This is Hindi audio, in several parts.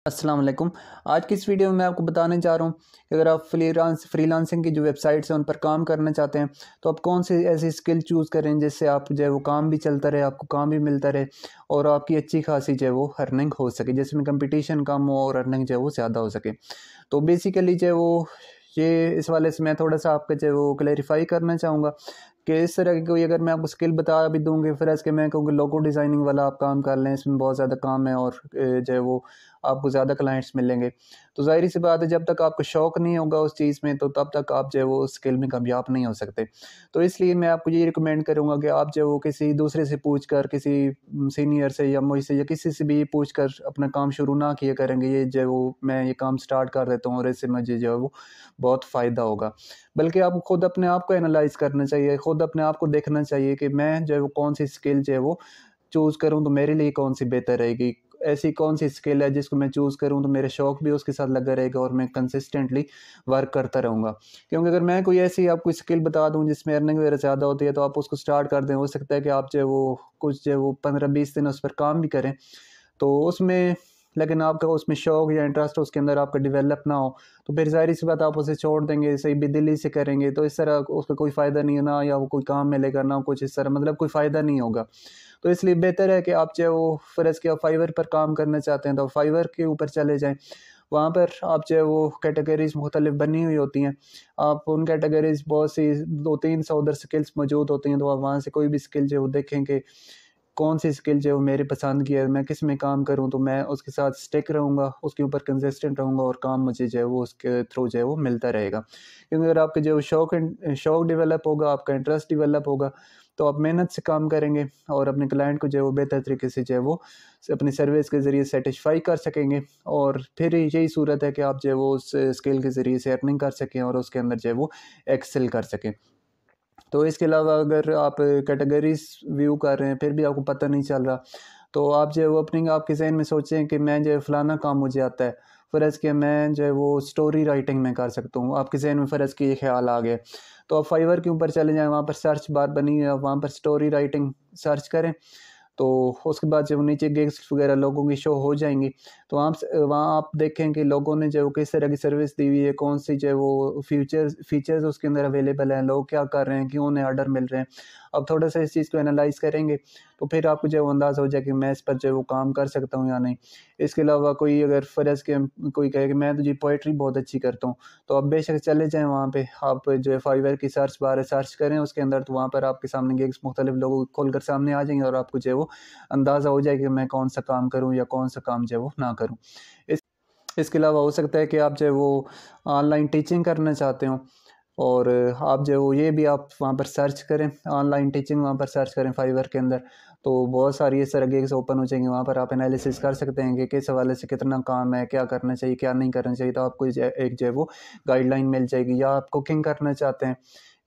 अस्सलाम वालेकुम। आज की इस वीडियो में मैं आपको बताने जा रहा हूँ कि अगर आप फ्रीलांसिंग की जो वेबसाइट्स हैं उन पर काम करना चाहते हैं तो आप कौन सी ऐसी स्किल चूज़ करें जिससे आप जो है वो काम भी चलता रहे, आपको काम भी मिलता रहे और आपकी अच्छी खासी जो है वो अर्निंग हो सके, जिसमें कंपटीशन कम हो और अर्निंग जो है वो ज़्यादा हो सके। तो बेसिकली जो है वो ये इस वाले से मैं थोड़ा सा आपका जो है वो क्लेरिफाई करना चाहूँगा कि इस तरह की कोई अगर मैं आपको स्किल बता भी दूँगी फिर इसके मैं कहूँगी लोगो डिज़ाइनिंग वाला आप काम कर लें, इसमें बहुत ज़्यादा काम है और जो है वो आपको ज़्यादा क्लाइंट्स मिलेंगे। तो ज़ाहिर सी बात है जब तक आपको शौक़ नहीं होगा उस चीज़ में तो तब तक आप जो है वो स्किल में कामयाब नहीं हो सकते। तो इसलिए मैं आपको ये रिकमेंड करूँगा कि आप जो है वो किसी दूसरे से पूछ कर, किसी सीनियर से या मुझसे या किसी से भी पूछ कर अपना काम शुरू ना किया करेंगे, ये जो है वो मैं ये काम स्टार्ट कर देता हूँ और इससे मुझे जो है वो बहुत फ़ायदा होगा। बल्कि आपको खुद अपने आप को एनालाइज़ करना चाहिए, खुद अपने आप को देखना चाहिए कि मैं जो है वो कौन-सी स्किल जो है वो चूज़ करूँ तो मेरे लिए कौन-सी बेहतर रहेगी। ऐसी कौन-सी स्किल है जिसको मैं चूज़ करूँ तो मेरे शौक भी उसके साथ लगा रहेगा और मैं कंसिस्टेंटली वर्क करता रहूँगा। क्योंकि अगर मैं कोई ऐसी आपको स्किल बता दूँ जिसमें अर्निंग वगैरह ज़्यादा होती है तो आप उसको स्टार्ट कर दें। हो सकता है कि आप जो है वो कुछ जो है वो 15-20 दिन उस पर काम भी करें, तो उसमें लेकिन आपका उसमें शौक या इंटरेस्ट उसके अंदर आपका डेवलप ना हो, तो फिर ज़ाहिर-सी बात आप उसे छोड़ देंगे, सही बेदिली से करेंगे, तो इस तरह उसका कोई फ़ायदा नहीं है, ना या वो कोई काम मिलेगा, ना कुछ इस तरह मतलब कोई फ़ायदा नहीं होगा। तो इसलिए बेहतर है कि आप जो है वो फ़र्ज़ के आप फाइवर पर काम करना चाहते हैं, तो फाइवर के ऊपर चले जाएँ। वहाँ पर आप जो है वो कैटेगरीज़ मुख्तलिफ़ बनी हुई होती हैं। आप उन कैटेगरीज़ बहुत सी 2-300 उधर स्किल्स मौजूद होती हैं, तो आप वहाँ से कोई भी स्किल जो है वो देखें कि कौन-सी स्किल जो है वो मेरी पसंद की है, मैं किस में काम करूँ तो मैं उसके साथ स्टिक रहूँगा, उसके ऊपर कंसिस्टेंट रहूँगा और काम मुझे जो है वो उसके थ्रू जो है वो मिलता रहेगा। क्योंकि अगर आपके जो शौक डेवलप होगा, आपका इंटरेस्ट डेवलप होगा, तो आप मेहनत से काम करेंगे और अपने क्लाइंट को जो है वो बेहतर तरीके से जो है वो अपनी सर्विस के ज़रिए सैटिस्फाई कर सकेंगे और फिर यही सूरत है कि आप जो है वो उस स्किल के ज़रिए से अर्निंग कर सकें और उसके अंदर जो है वो एक्सेल कर सकें। तो इसके अलावा अगर आप कैटेगरीज़ व्यू कर रहे हैं, फिर भी आपको पता नहीं चल रहा, तो आप जो है वो अपनी आपके ज़हन में सोचें कि मैं जो है फ़लाना काम मुझे आता है। फ़र्ज़ किया मैं जो है वो स्टोरी राइटिंग में कर सकता हूँ। आपके ज़हन में फ़र्ज़ किया ये ख़्याल आ गया, तो आप फाइवर के ऊपर चले जाएँ, वहाँ पर सर्च बार बनी हुई है, आप वहाँ पर स्टोरी राइटिंग सर्च करें। तो उसके बाद जब नीचे गिग्स वगैरह लोगों की शो हो जाएँगी, तो वहाँ आप देखें कि लोगों ने जो किस तरह की सर्विस दी हुई है, कौन-सी जो है वो फीचर्स उसके अंदर अवेलेबल हैं, लोग क्या कर रहे हैं, क्यों उन्हें ऑर्डर मिल रहे हैं। अब थोड़ा-सा इस चीज़ को एनालाइज़ करेंगे, तो फिर आपको जो है वो अंदाज़ा हो जाए कि मैं इस पर जो है वो काम कर सकता हूँ या नहीं। इसके अलावा कोई अगर फ़र्ज़ के कोई कहे कि मैं तो जी पोएट्री बहुत अच्छी करता हूँ, तो आप बेशक चले जाएँ वहाँ पे, आप जो है फाइवर की सर्च बार है, सर्च करें उसके अंदर, तो वहाँ पर आपके सामने गिग्स मुख्तलिफ़ लोगों खोल कर सामने आ जाएँगे और आपको जो है वो अंदाज़ा हो जाएगा कि मैं कौन-सा काम करूँ या कौन-सा काम जो है वो ना करूँ। इस इसके अलावा हो सकता है कि आप जो है वो ऑनलाइन टीचिंग करना चाहते हो और आप जो है वो ये भी आप वहाँ पर सर्च करें, ऑनलाइन टीचिंग वहाँ पर सर्च करें फाइवर के अंदर, तो बहुत सारी इस तरह गिग्स ओपन हो जाएँगी। वहाँ पर आप एनालिसिस कर सकते हैं कि किस हवाले से कितना काम है, क्या करना चाहिए, क्या नहीं करना चाहिए, तो आपको जो है वो गाइडलाइन मिल जाएगी। या आप कुकिंग करना चाहते हैं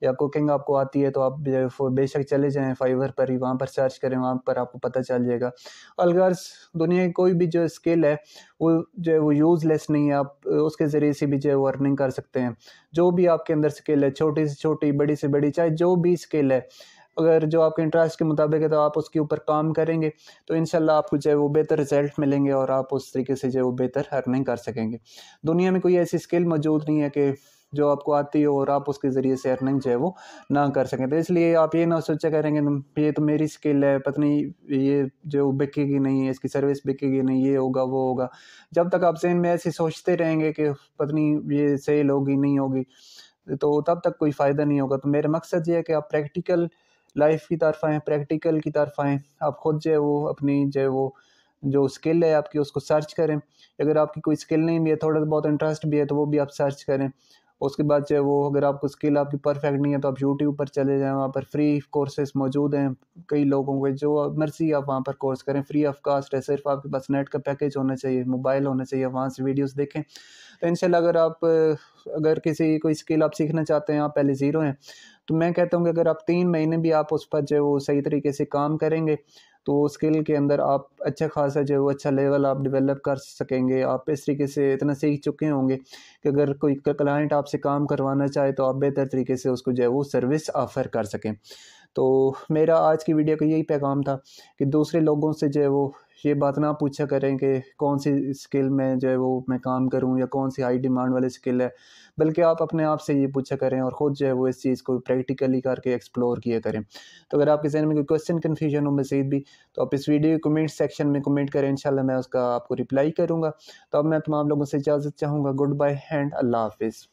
या कुकिंग आपको आती है, तो आप जो है बेशक चले जाएँ फाइवर पर ही, वहाँ पर सर्च करें, वहाँ पर आपको पता चल जाएगा। अलगर्ज़ दुनिया की कोई भी जो स्किल है, वो जो है वो यूज़लेस नहीं है, आप उसके ज़रिए से भी जो है वो अर्निंग कर सकते हैं। जो भी आपके अंदर स्किल है, छोटी से छोटी, बड़ी से बड़ी, चाहे जो भी स्किल है, अगर जो आपके इंटरेस्ट के मुताबिक है, तो आप उसके ऊपर काम करेंगे, तो इंशाल्लाह आपको जो है वो बेहतर रिज़ल्ट मिलेंगे और आप उस तरीके से जो है वो बेहतर अर्निंग कर सकेंगे। दुनिया में कोई ऐसी स्किल मौजूद नहीं है कि जो आपको आती हो और आप उसके ज़रिए से अर्निंग जो है वो ना कर सकें। तो इसलिए आप ये ना सोचा करेंगे ये तो मेरी स्किल है, पता नहीं ये जो बिकेगी नहीं, इसकी सर्विस बिकेगी नहीं, ये होगा, वो होगा। जब तक आप ज़हन में ऐसे सोचते रहेंगे कि पता नहीं ये सेल होगी, नहीं होगी, तो तब तक कोई फ़ायदा नहीं होगा। तो मेरा मकसद ये है कि आप प्रैक्टिकल लाइफ़ की तरफ आएँ, प्रैक्टिकल की तरफ आएँ। आप खुद जो है वो अपनी जो है वो जो स्किल है आपकी उसको सर्च करें। अगर आपकी कोई स्किल नहीं भी है, थोड़ा बहुत इंटरेस्ट भी है, तो वो भी आप सर्च करें। उसके बाद जो है वो अगर आपको स्किल आपकी परफेक्ट नहीं है, तो आप यूट्यूब पर चले जाएँ, वहाँ पर फ्री कोर्सेज़ मौजूद हैं। कई लोगों के जो मर्ज़ी आप वहाँ पर कोर्स करें, फ्री ऑफ कॉस्ट है, सिर्फ़ आपके पास नेट का पैकेज होना चाहिए, मोबाइल होना चाहिए, वहाँ से वीडियोज़ देखें। तो इंशाल्लाह अगर किसी कोई स्किल आप सीखना चाहते हैं, आप पहले ज़ीरो हैं, तो मैं कहता हूँ कि अगर आप 3 महीने भी आप उस पर जो है वो सही तरीके से काम करेंगे, तो स्किल के अंदर आप अच्छा खासा जो है वो अच्छा लेवल आप डेवलप कर सकेंगे। आप इस तरीके से इतना सीख चुके होंगे कि अगर कोई क्लाइंट आपसे काम करवाना चाहे, तो आप बेहतर तरीके से उसको जो है वो सर्विस ऑफ़र कर सकें। तो मेरा आज की वीडियो का यही पैगाम था कि दूसरे लोगों से जो है वो ये बात ना पूछा करें कि कौन सी स्किल में जो है वो मैं काम करूं या कौन सी हाई डिमांड वाली स्किल है, बल्कि आप अपने आप से ये पूछा करें और ख़ुद जो है वो इस चीज़ को प्रैक्टिकली करके एक्सप्लोर किया करें। तो अगर आपके जहन में कोई क्वेश्चन कन्फ्यूजन हो मज़ीद भी, तो आप इस वीडियो के कमेंट सेक्शन में कमेंट करें, इंशाल्लाह मैं उसका आपको रिप्लाई करूँगा। तो अब मैं तमाम लोगों से इजाज़त चाहूँगा। गुड बाय एंड अल्लाह हाफिज़।